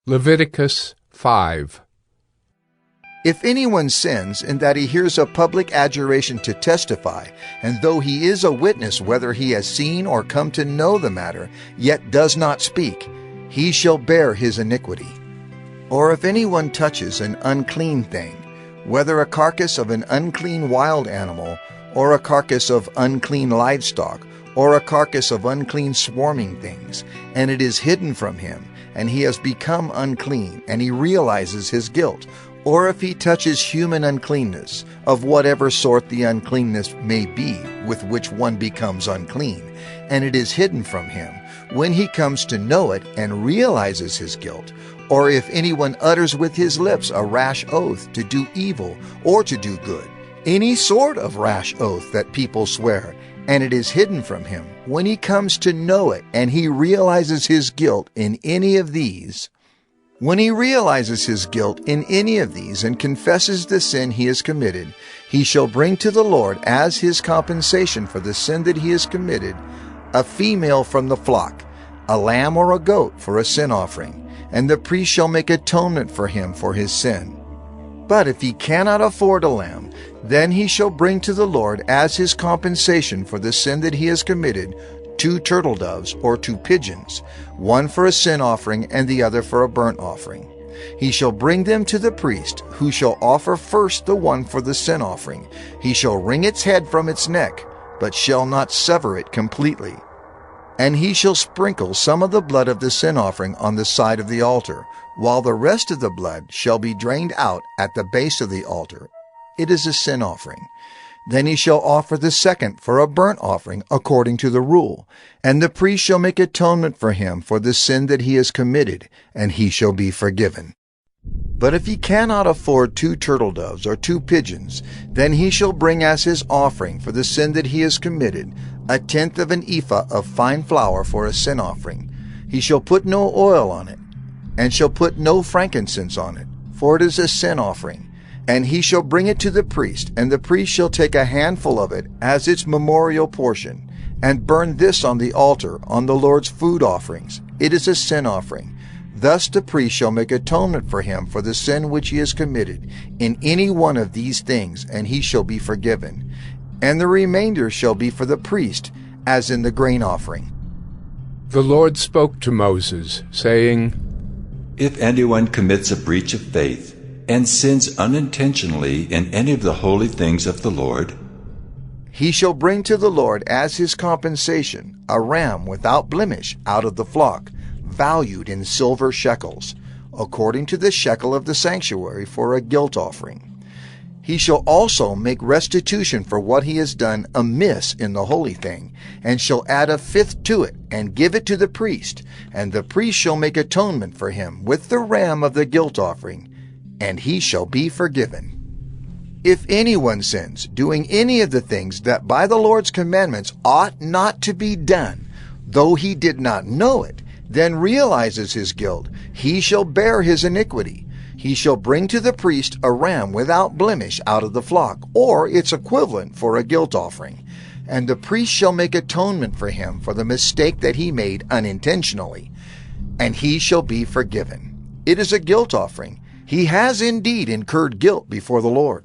Leviticus 5. If anyone sins in that he hears a public adjuration to testify, and though he is a witness whether he has seen or come to know the matter, yet does not speak, he shall bear his iniquity. Or if anyone touches an unclean thing, whether a carcass of an unclean wild animal, or a carcass of unclean livestock, or a carcass of unclean swarming things, and it is hidden from him, and he has become unclean, and he realizes his guilt, or if he touches human uncleanness, of whatever sort the uncleanness may be with which one becomes unclean, and it is hidden from him, when he comes to know it and realizes his guilt, or if anyone utters with his lips a rash oath to do evil or to do good, any sort of rash oath that people swear, and it is hidden from him, when he comes to know it and he realizes his guilt in any of these, when he realizes his guilt in any of these and confesses the sin he has committed, he shall bring to the Lord as his compensation for the sin that he has committed a female from the flock, a lamb or a goat for a sin offering, and the priest shall make atonement for him for his sin. But if he cannot afford a lamb, then he shall bring to the Lord as his compensation for the sin that he has committed 2 turtle doves or 2 pigeons, one for a sin offering and the other for a burnt offering. He shall bring them to the priest, who shall offer first the one for the sin offering. He shall wring its head from its neck, but shall not sever it completely. And he shall sprinkle some of the blood of the sin offering on the side of the altar, while the rest of the blood shall be drained out at the base of the altar. It is a sin offering. Then he shall offer the second for a burnt offering according to the rule, and the priest shall make atonement for him for the sin that he has committed, and he shall be forgiven. But if he cannot afford 2 turtle doves or 2 pigeons, then he shall bring as his offering for the sin that he has committed 1/10 of an ephah of fine flour for a sin offering. He shall put no oil on it, and shall put no frankincense on it, for it is a sin offering. And he shall bring it to the priest, and the priest shall take a handful of it as its memorial portion, and burn this on the altar on the Lord's food offerings. It is a sin offering. Thus the priest shall make atonement for him for the sin which he has committed in any one of these things, and he shall be forgiven. And the remainder shall be for the priest, as in the grain offering. The Lord spoke to Moses, saying, If anyone commits a breach of faith, and sins unintentionally in any of the holy things of the Lord, he shall bring to the Lord as his compensation a ram without blemish out of the flock, valued in silver shekels, according to the shekel of the sanctuary for a guilt offering. He shall also make restitution for what he has done amiss in the holy thing, and shall add 1/5 to it, and give it to the priest, and the priest shall make atonement for him with the ram of the guilt offering, and he shall be forgiven. If anyone sins, doing any of the things that by the Lord's commandments ought not to be done, though he did not know it, then realizes his guilt, he shall bear his iniquity. He shall bring to the priest a ram without blemish out of the flock, or its equivalent for a guilt offering, and the priest shall make atonement for him for the mistake that he made unintentionally, and he shall be forgiven. It is a guilt offering. He has indeed incurred guilt before the Lord.